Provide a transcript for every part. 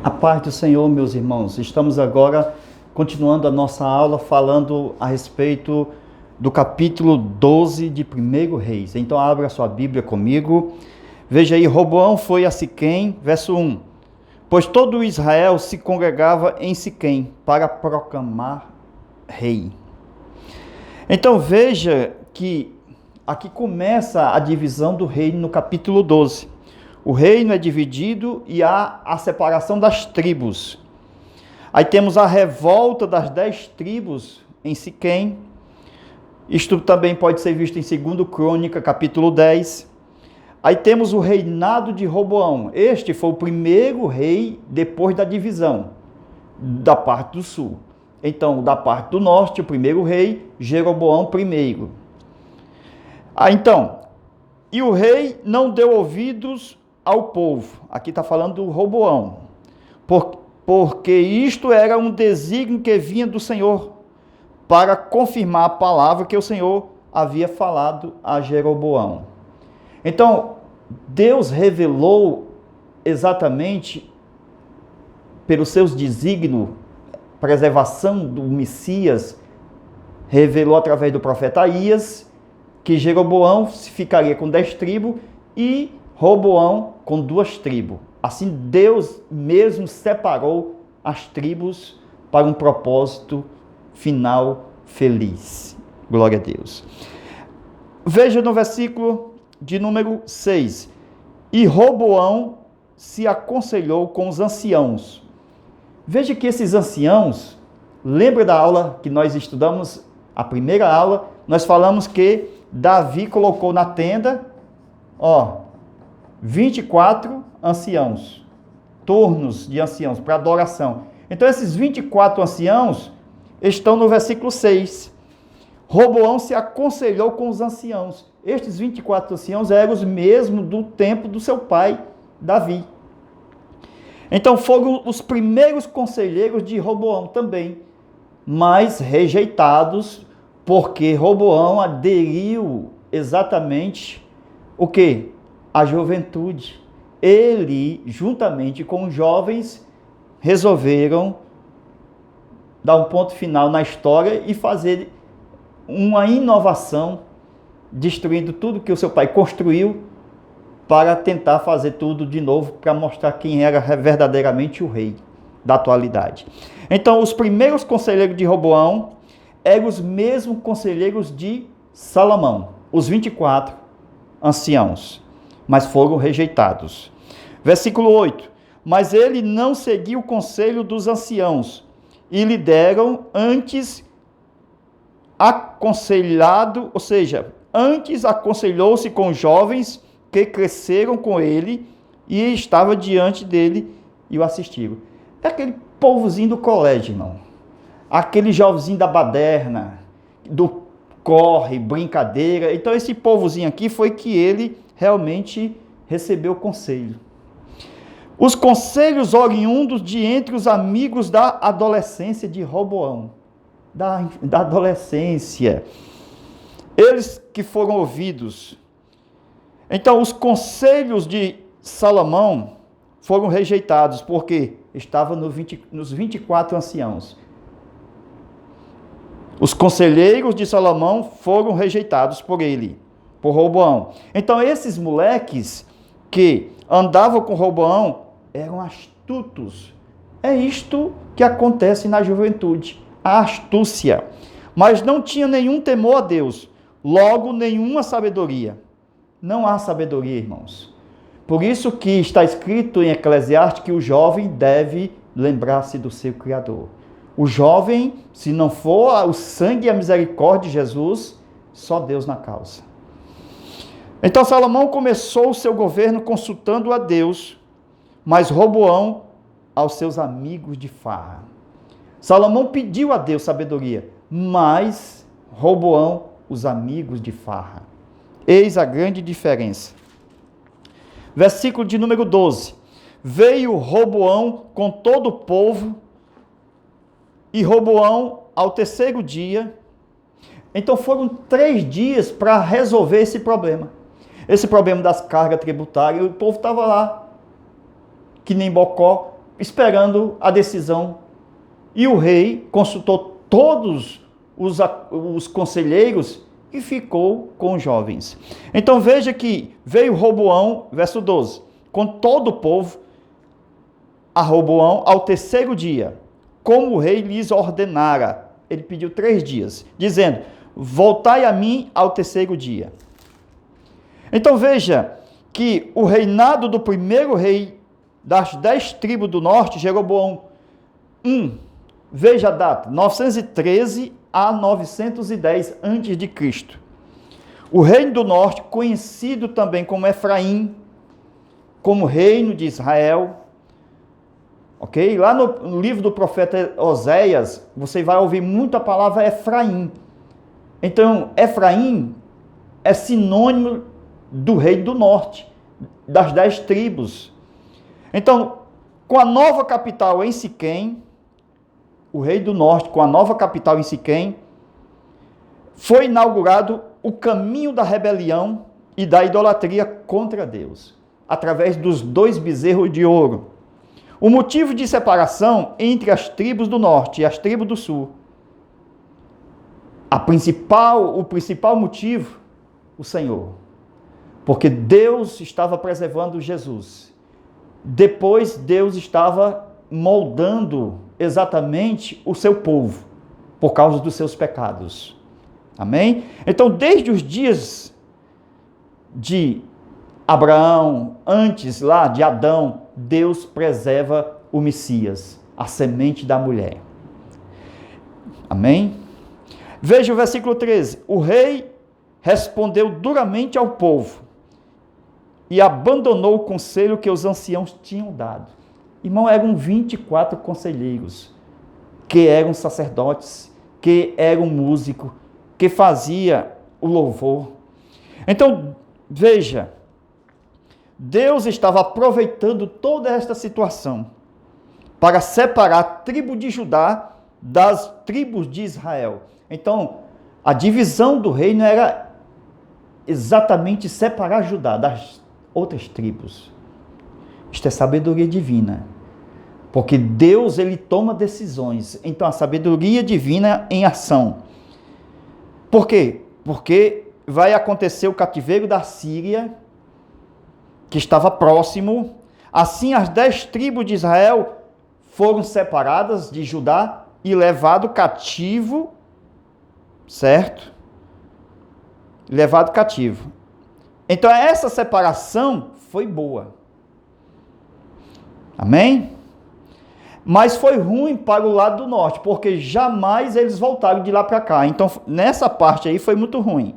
A paz do Senhor, meus irmãos. Estamos agora continuando a nossa aula falando a respeito do capítulo 12 de 1 Reis. Então abra sua Bíblia comigo. Veja aí, Roboão foi a Siquém, verso 1. Pois todo Israel se congregava em Siquém para proclamar rei. Então veja que aqui começa a divisão do reino no capítulo 12. O reino é dividido e há a separação das tribos. Aí temos a revolta das 10 tribos em Siquém. Isto também pode ser visto em 2 Crônica, capítulo 10. Aí temos o reinado de Roboão. Este foi o primeiro rei depois da divisão da parte do sul. Então, da parte do norte, o primeiro rei, Jeroboão I. E o rei não deu ouvidos ao povo. Aqui está falando do Roboão. Porque isto era um desígnio que vinha do Senhor para confirmar a palavra que o Senhor havia falado a Jeroboão. Então, Deus revelou exatamente pelos seus desígnios, preservação do Messias, revelou através do profeta Aías que Jeroboão ficaria com 10 tribos e Roboão com 2 tribos. Assim Deus mesmo separou as tribos para um propósito final feliz. Glória a Deus. Veja no versículo de número 6. E Roboão se aconselhou com os anciãos. Veja que esses anciãos, lembra da aula que nós estudamos, a primeira aula, nós falamos que Davi colocou na tenda, 24 anciãos, turnos de anciãos para adoração. Então esses 24 anciãos estão no versículo 6. Roboão se aconselhou com os anciãos. Estes 24 anciãos eram os mesmos do tempo do seu pai, Davi. Então foram os primeiros conselheiros de Roboão também, mas rejeitados, porque Roboão aderiu exatamente o quê? A juventude. Ele, juntamente com os jovens, resolveram dar um ponto final na história e fazer uma inovação, destruindo tudo que o seu pai construiu, para tentar fazer tudo de novo, para mostrar quem era verdadeiramente o rei da atualidade. Então, os primeiros conselheiros de Roboão eram os mesmos conselheiros de Salomão, os 24 anciãos, mas foram rejeitados. Versículo 8. Mas ele não seguiu o conselho dos anciãos, e lhe deram antes aconselhado, ou seja, antes aconselhou-se com os jovens que cresceram com ele e estava diante dele e o assistiram. É aquele povozinho do colégio, irmão. Aquele jovenzinho da baderna, do corre, brincadeira. Então esse povozinho aqui foi que ele realmente recebeu conselho. Os conselhos oriundos de entre os amigos da adolescência de Roboão. Da adolescência. Eles que foram ouvidos. Então, os conselhos de Salomão foram rejeitados, porque estavam nos 24 anciãos. Os conselheiros de Salomão foram rejeitados por ele, por Roboão. Então, esses moleques que andavam com Roboão eram astutos. É isto que acontece na juventude, a astúcia. Mas não tinha nenhum temor a Deus, logo nenhuma sabedoria. Não há sabedoria, irmãos. Por isso que está escrito em Eclesiastes que o jovem deve lembrar-se do seu Criador. O jovem, se não for o sangue e a misericórdia de Jesus, só Deus na causa. Então Salomão começou o seu governo consultando a Deus, mas Roboão aos seus amigos de farra. Salomão pediu a Deus sabedoria, mas Roboão os amigos de farra. Eis a grande diferença. Versículo de número 12. Veio Roboão com todo o povo, e Roboão ao terceiro dia. Então foram 3 dias para resolver esse problema. Esse problema das cargas tributárias. O povo estava lá, que nem bocó, esperando a decisão. E o rei consultou todos os conselheiros e ficou com os jovens. Então veja que veio Roboão, verso 12, com todo o povo a Roboão ao terceiro dia, como o rei lhes ordenara. Ele pediu 3 dias, dizendo: voltai a mim ao terceiro dia. Então veja que o reinado do primeiro rei das 10 tribos do norte, Jeroboão I, veja a data, 913 a 910 a.C. O reino do norte, conhecido também como Efraim, como reino de Israel, ok? Lá no livro do profeta Oséias, você vai ouvir muito a palavra Efraim. Então, Efraim é sinônimo do reino do norte, das 10 tribos. Então, com a nova capital em Siquém, o rei do norte, com a nova capital em Siquém, foi inaugurado o caminho da rebelião e da idolatria contra Deus, através dos 2 bezerros de ouro. O motivo de separação entre as tribos do norte e as tribos do sul, o principal motivo, o Senhor. Porque Deus estava preservando Jesus. Depois Deus estava moldando exatamente o seu povo, por causa dos seus pecados. Amém? Então, desde os dias de Abraão, antes lá de Adão, Deus preserva o Messias, a semente da mulher. Amém? Veja o versículo 13. O rei respondeu duramente ao povo e abandonou o conselho que os anciãos tinham dado. Irmão, eram 24 conselheiros, que eram sacerdotes, que eram músicos, que fazia o louvor. Então, veja, Deus estava aproveitando toda esta situação para separar a tribo de Judá das tribos de Israel. Então, a divisão do reino era exatamente separar Judá das outras tribos. Isto é sabedoria divina. Porque Deus, ele toma decisões. Então, a sabedoria divina em ação. Por quê? Porque vai acontecer o cativeiro da Síria, que estava próximo. Assim, as 10 tribos de Israel foram separadas de Judá e levado cativo, certo? Levado cativo. Então, essa separação foi boa. Amém? Mas foi ruim para o lado do norte, porque jamais eles voltaram de lá para cá. Então, nessa parte aí foi muito ruim.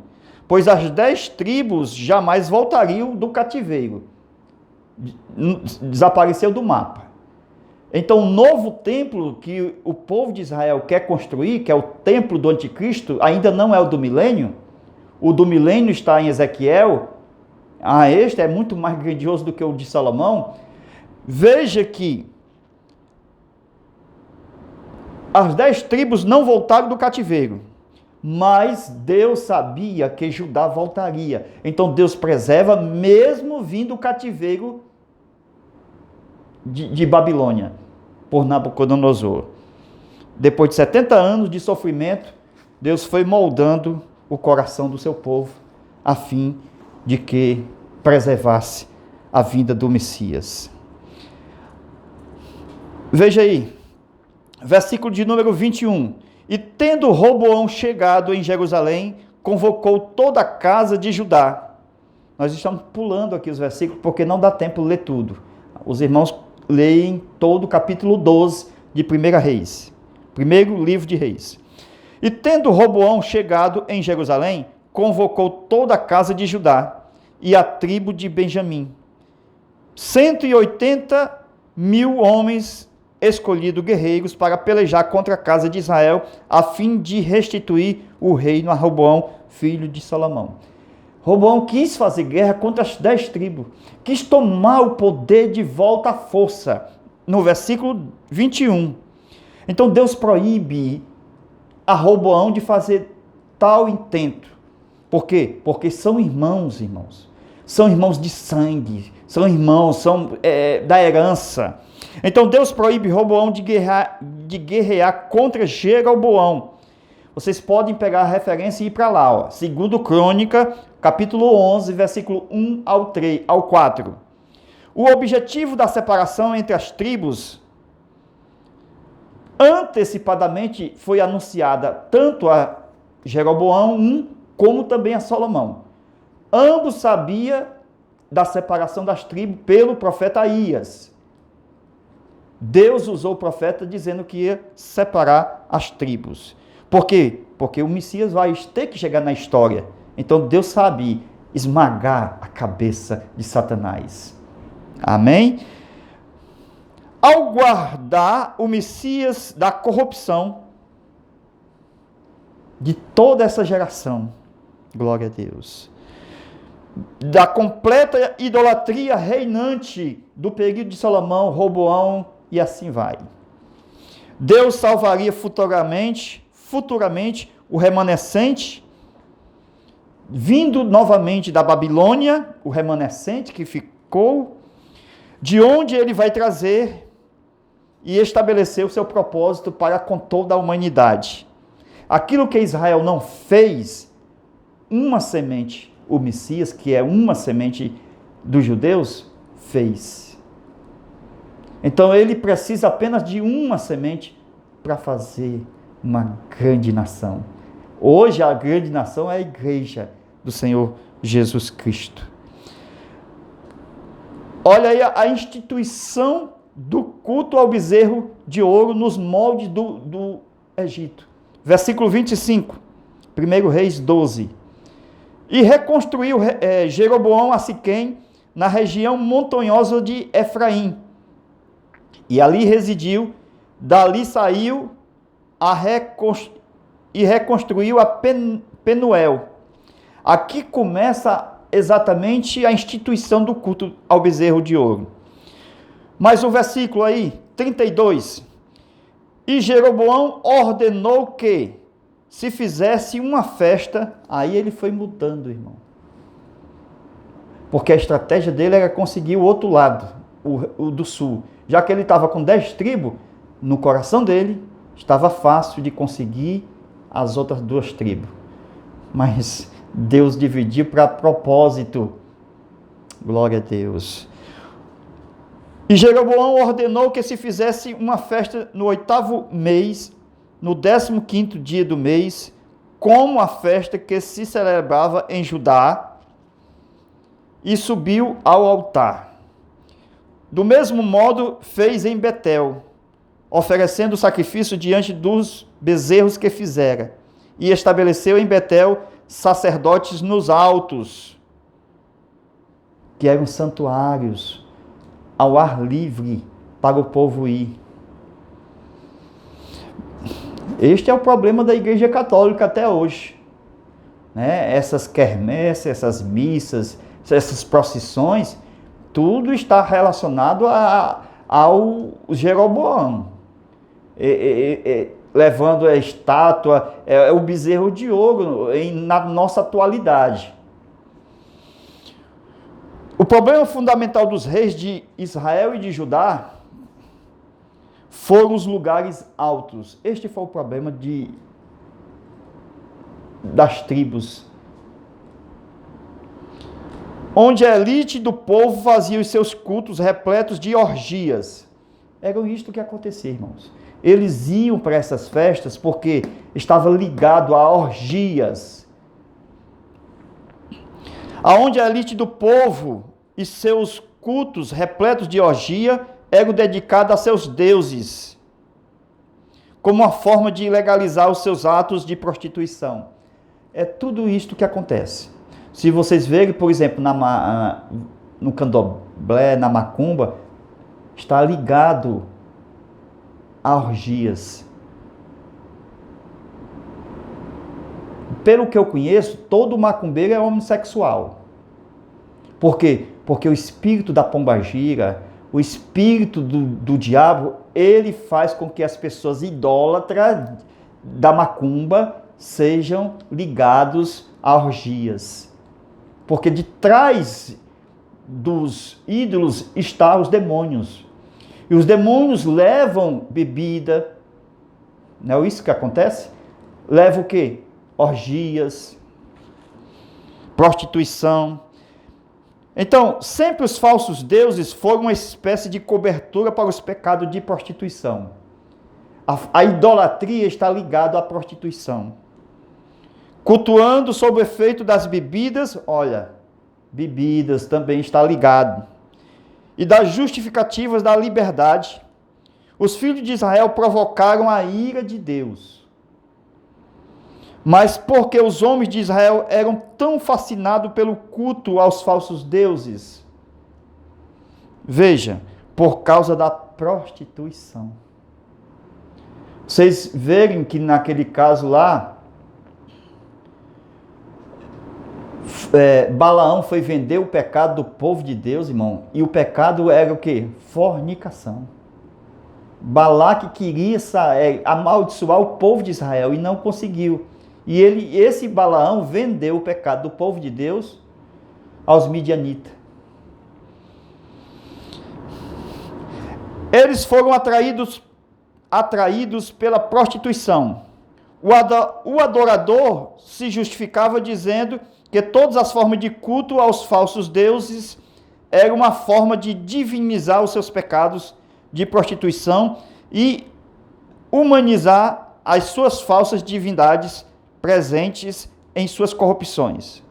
Pois as 10 tribos jamais voltariam do cativeiro. Desapareceu do mapa. Então, o novo templo que o povo de Israel quer construir, que é o templo do anticristo, ainda não é o do milênio. O do milênio está em Ezequiel. Este é muito mais grandioso do que o de Salomão. Veja que as 10 tribos não voltaram do cativeiro, mas Deus sabia que Judá voltaria. Então Deus preserva mesmo vindo o cativeiro de Babilônia, por Nabucodonosor. Depois de 70 anos de sofrimento, Deus foi moldando o coração do seu povo, a fim de que preservasse a vinda do Messias. Veja aí, versículo de número 21. E tendo Roboão chegado em Jerusalém, convocou toda a casa de Judá. Nós estamos pulando aqui os versículos, porque não dá tempo de ler tudo. Os irmãos leem todo o capítulo 12 de 1 Reis. Primeiro livro de Reis. E tendo Roboão chegado em Jerusalém, convocou toda a casa de Judá e a tribo de Benjamim. 180.000 homens escolhidos guerreiros para pelejar contra a casa de Israel, a fim de restituir o reino a Roboão, filho de Salomão. Roboão quis fazer guerra contra as 10 tribos, quis tomar o poder de volta à força, no versículo 21. Então Deus proíbe a Roboão de fazer tal intento. Por quê? Porque são irmãos, são irmãos de sangue, são irmãos, são da herança. Então Deus proíbe Roboão de guerrear contra Jeroboão. Vocês podem pegar a referência e ir para lá, ó. 2 Crônica, capítulo 11, versículo 1 ao 4. O objetivo da separação entre as tribos antecipadamente foi anunciada tanto a Jeroboão I como também a Salomão. Ambos sabiam da separação das tribos pelo profeta Aías. Deus usou o profeta dizendo que ia separar as tribos. Por quê? Porque o Messias vai ter que chegar na história. Então Deus sabe esmagar a cabeça de Satanás. Amém? Ao guardar o Messias da corrupção de toda essa geração, glória a Deus, da completa idolatria reinante do período de Salomão, Roboão e assim vai. Deus salvaria futuramente o remanescente, vindo novamente da Babilônia, o remanescente que ficou, de onde ele vai trazer e estabelecer o seu propósito para com toda a humanidade. Aquilo que Israel não fez, uma semente, o Messias, que é uma semente dos judeus, fez. Então ele precisa apenas de uma semente para fazer uma grande nação. Hoje a grande nação é a igreja do Senhor Jesus Cristo. Olha aí a instituição do culto ao bezerro de ouro nos moldes do Egito. Versículo 25, 1 Reis 12. E reconstruiu Jeroboão a Siquém, na região montanhosa de Efraim. E ali residiu, dali saiu e reconstruiu a Penuel. Aqui começa exatamente a instituição do culto ao bezerro de ouro. Mais um versículo aí, 32. E Jeroboão ordenou que se fizesse uma festa, aí ele foi mudando, irmão. Porque a estratégia dele era conseguir o outro lado, o do sul. Já que ele estava com 10 tribos, no coração dele, estava fácil de conseguir as outras 2 tribos. Mas Deus dividiu para propósito. Glória a Deus. E Jeroboão ordenou que se fizesse uma festa no 8º mês, no 15º dia do mês, como a festa que se celebrava em Judá, e subiu ao altar. Do mesmo modo fez em Betel, oferecendo sacrifício diante dos bezerros que fizera, e estabeleceu em Betel sacerdotes nos altos, que eram santuários, ao ar livre, para o povo ir. Este é o problema da Igreja Católica até hoje. Né? Essas quermesses, essas missas, essas procissões, tudo está relacionado ao Jeroboão. Levando a estátua, o bezerro de ouro na nossa atualidade. O problema fundamental dos reis de Israel e de Judá foram os lugares altos. Este foi o problema das tribos, onde a elite do povo fazia os seus cultos repletos de orgias. Era isto que acontecia, irmãos. Eles iam para essas festas porque estava ligado a orgias. Aonde a elite do povo e seus cultos repletos de orgia eram dedicados a seus deuses, como uma forma de legalizar os seus atos de prostituição. É tudo isto que acontece. Se vocês verem, por exemplo, no candomblé, na macumba, está ligado a orgias. Pelo que eu conheço, todo macumbeiro é homossexual. Por quê? Porque o espírito da pombagira, o espírito do diabo, ele faz com que as pessoas idólatras da macumba sejam ligados a orgias. Porque de trás dos ídolos está os demônios. E os demônios levam bebida, não é isso que acontece? Levam o quê? Orgias, prostituição. Então, sempre os falsos deuses foram uma espécie de cobertura para os pecados de prostituição. A idolatria está ligada à prostituição. Cultuando sob o efeito das bebidas, olha, bebidas também está ligado. E das justificativas da liberdade, os filhos de Israel provocaram a ira de Deus. Mas porque os homens de Israel eram tão fascinados pelo culto aos falsos deuses? Veja, por causa da prostituição. Vocês verem que naquele caso lá, Balaão foi vender o pecado do povo de Deus, irmão, e o pecado era o quê? Fornicação. Balaque queria amaldiçoar o povo de Israel e não conseguiu. E esse Balaão vendeu o pecado do povo de Deus aos midianitas. Eles foram atraídos pela prostituição. O adorador se justificava dizendo que todas as formas de culto aos falsos deuses era uma forma de divinizar os seus pecados de prostituição e humanizar as suas falsas divindades presentes em suas corrupções.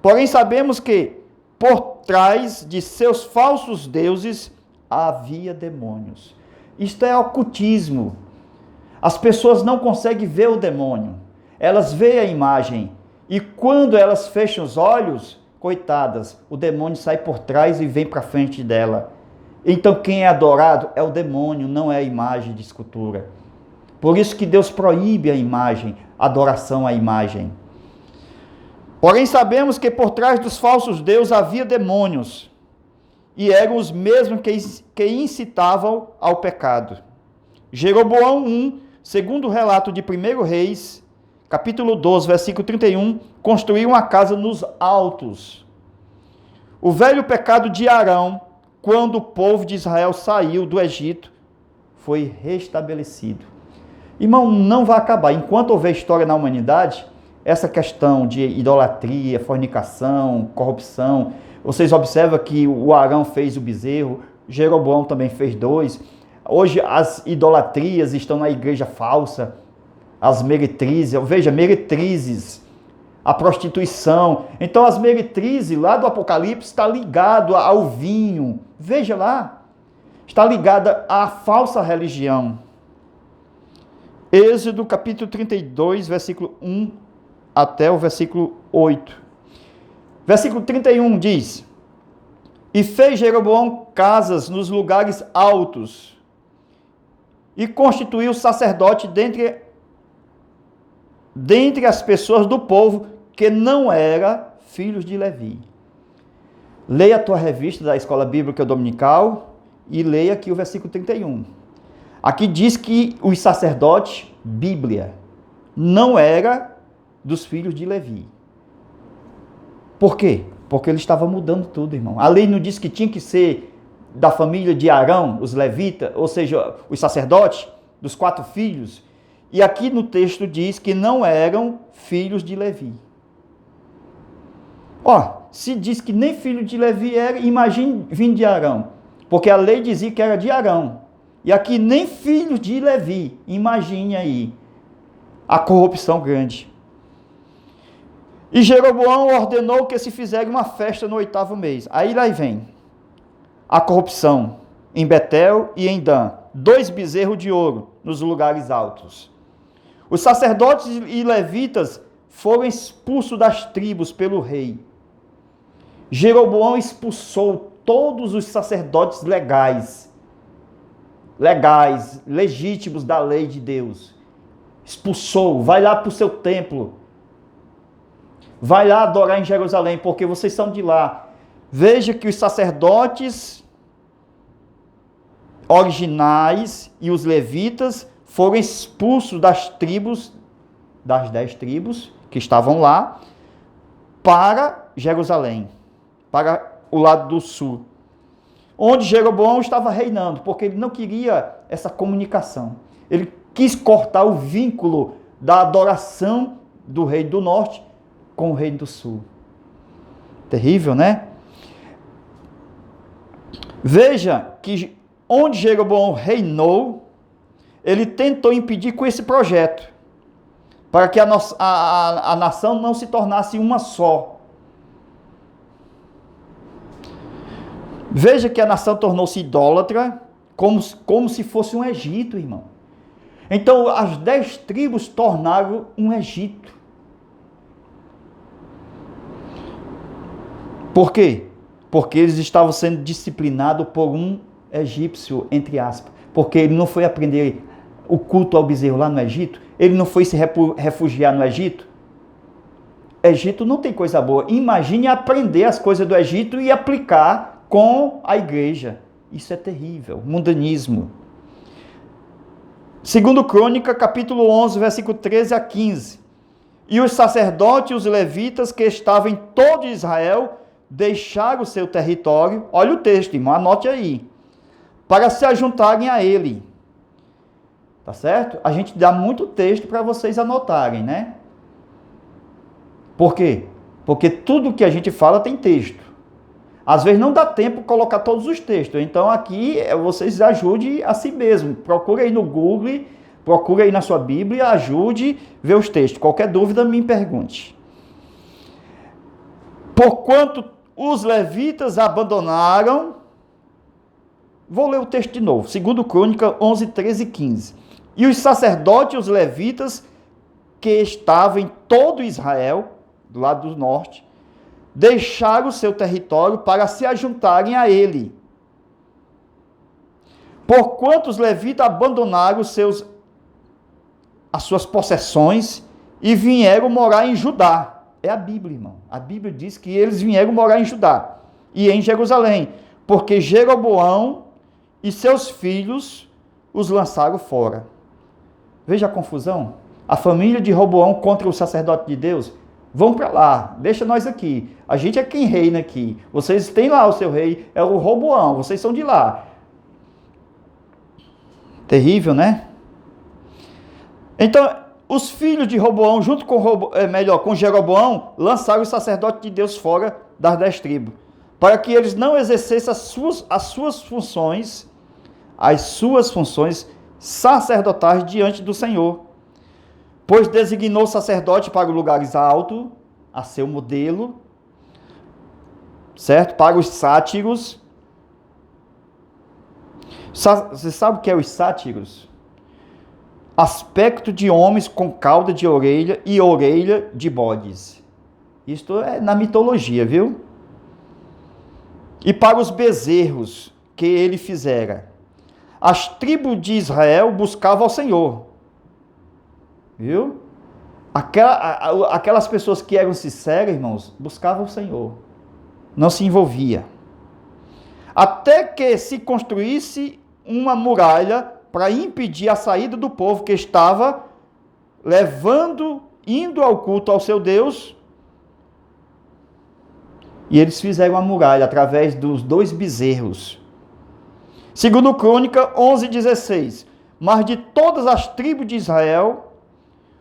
Porém, sabemos que por trás de seus falsos deuses havia demônios. Isto é ocultismo. As pessoas não conseguem ver o demônio. Elas veem a imagem. E quando elas fecham os olhos, coitadas, o demônio sai por trás e vem para frente dela. Então quem é adorado é o demônio, não é a imagem de escultura. Por isso que Deus proíbe a imagem, a adoração à imagem. Porém sabemos que por trás dos falsos deuses havia demônios. E eram os mesmos que incitavam ao pecado. Jeroboão 1, segundo o relato de 1 Reis, capítulo 12, versículo 31, construiu uma casa nos altos. O velho pecado de Arão, quando o povo de Israel saiu do Egito, foi restabelecido. Irmão, não vai acabar. Enquanto houver história na humanidade, essa questão de idolatria, fornicação, corrupção, vocês observam que o Arão fez o bezerro, Jeroboão também fez 2. Hoje as idolatrias estão na igreja falsa, as meretrizes, veja, meretrizes, a prostituição. Então as meretrizes lá do Apocalipse está ligado ao vinho, veja lá, está ligada à falsa religião. Êxodo capítulo 32, versículo 1 até o versículo 8. Versículo 31 diz: E fez Jeroboão casas nos lugares altos, e constituiu sacerdote dentre as pessoas do povo que não eram filhos de Levi. Leia a tua revista da Escola Bíblica Dominical e leia aqui o versículo 31. Aqui diz que os sacerdotes, Bíblia, não era dos filhos de Levi. Por quê? Porque ele estava mudando tudo, irmão. A lei não diz que tinha que ser da família de Arão, os levitas, ou seja, os sacerdotes, dos 4 filhos. E aqui no texto diz que não eram filhos de Levi. Se diz que nem filho de Levi era, imagine vindo de Arão. Porque a lei dizia que era de Arão. E aqui nem filhos de Levi. Imagine aí a corrupção grande. E Jeroboão ordenou que se fizesse uma festa no 8º mês. Aí lá vem a corrupção em Betel e em Dan. 2 bezerros de ouro nos lugares altos. Os sacerdotes e levitas foram expulsos das tribos pelo rei. Jeroboão expulsou todos os sacerdotes legais, legítimos da lei de Deus. Expulsou, vai lá para o seu templo. Vai lá adorar em Jerusalém, porque vocês são de lá. Veja que os sacerdotes originais e os levitas foram expulsos das tribos, das 10 tribos que estavam lá, para Jerusalém, para o lado do sul, onde Jeroboão estava reinando, porque ele não queria essa comunicação. Ele quis cortar o vínculo da adoração do rei do norte com o rei do sul. Terrível, né? Veja que onde Jeroboão reinou, ele tentou impedir com esse projeto, para que a nação não se tornasse uma só. Veja que a nação tornou-se idólatra, como se fosse um Egito, irmão. Então, as 10 tribos tornaram um Egito. Por quê? Porque eles estavam sendo disciplinados por um egípcio, entre aspas. Porque ele não foi aprender o culto ao bezerro lá no Egito, ele não foi se refugiar no Egito. Egito não tem coisa boa. Imagine aprender as coisas do Egito e aplicar com a igreja. Isso é terrível, mundanismo. Segundo Crônica, capítulo 11, versículo 13 a 15. E os sacerdotes e os levitas que estavam em todo Israel deixaram o seu território, olha o texto, irmão, anote aí, para se ajuntarem a ele. Tá certo? A gente dá muito texto para vocês anotarem, né? Por quê? Porque tudo que a gente fala tem texto. Às vezes não dá tempo de colocar todos os textos. Então aqui vocês ajudem a si mesmo. Procure aí no Google, procure aí na sua Bíblia, ajude a ver os textos. Qualquer dúvida me pergunte. Porquanto os levitas abandonaram, vou ler o texto de novo, 2 Crônica 11, 13 e 15. E os sacerdotes e os levitas que estavam em todo Israel, do lado do norte, deixaram o seu território para se ajuntarem a ele. Porquanto os levitas abandonaram as suas possessões e vieram morar em Judá. É a Bíblia, irmão. A Bíblia diz que eles vieram morar em Judá e em Jerusalém, porque Jeroboão e seus filhos os lançaram fora. Veja a confusão. A família de Roboão contra o sacerdote de Deus. Vão para lá, deixa nós aqui. A gente é quem reina aqui. Vocês têm lá o seu rei, é o Roboão, vocês são de lá. Terrível, né? Então, os filhos de Roboão, junto com Jeroboão, lançaram o sacerdote de Deus fora das 10 tribos, para que eles não exercessem as suas funções sacerdotais diante do Senhor. Pois designou o sacerdote para os lugares altos, a seu modelo, certo? Para os sátiros. Você sabe o que é os sátiros? Aspecto de homens com cauda de orelha e orelha de bodes. Isto é na mitologia, viu? E para os bezerros que ele fizera. As tribos de Israel buscavam ao Senhor. Viu? Aquelas pessoas que eram sinceras, irmãos, buscavam o Senhor. Não se envolvia. Até que se construísse uma muralha para impedir a saída do povo que estava indo ao culto ao seu Deus. E eles fizeram a muralha através dos 2 bezerros. Segundo Crônica 11:16. Mas de todas as tribos de Israel,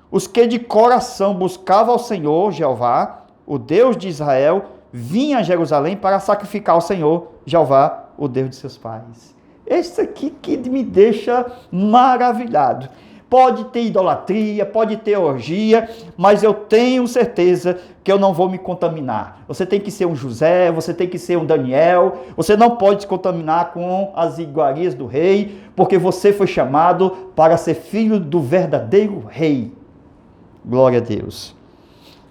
os que de coração buscavam ao Senhor, Jeová, o Deus de Israel, vinham a Jerusalém para sacrificar ao Senhor, Jeová, o Deus de seus pais. Esse aqui que me deixa maravilhado. Pode ter idolatria, pode ter orgia, mas eu tenho certeza que eu não vou me contaminar. Você tem que ser um José, você tem que ser um Daniel, você não pode se contaminar com as iguarias do rei, porque você foi chamado para ser filho do verdadeiro rei. Glória a Deus.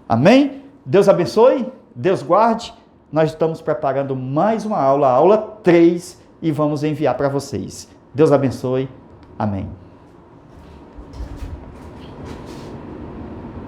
Amém? Deus abençoe, Deus guarde. Nós estamos preparando mais uma aula, a aula 3, e vamos enviar para vocês. Deus abençoe. Amém.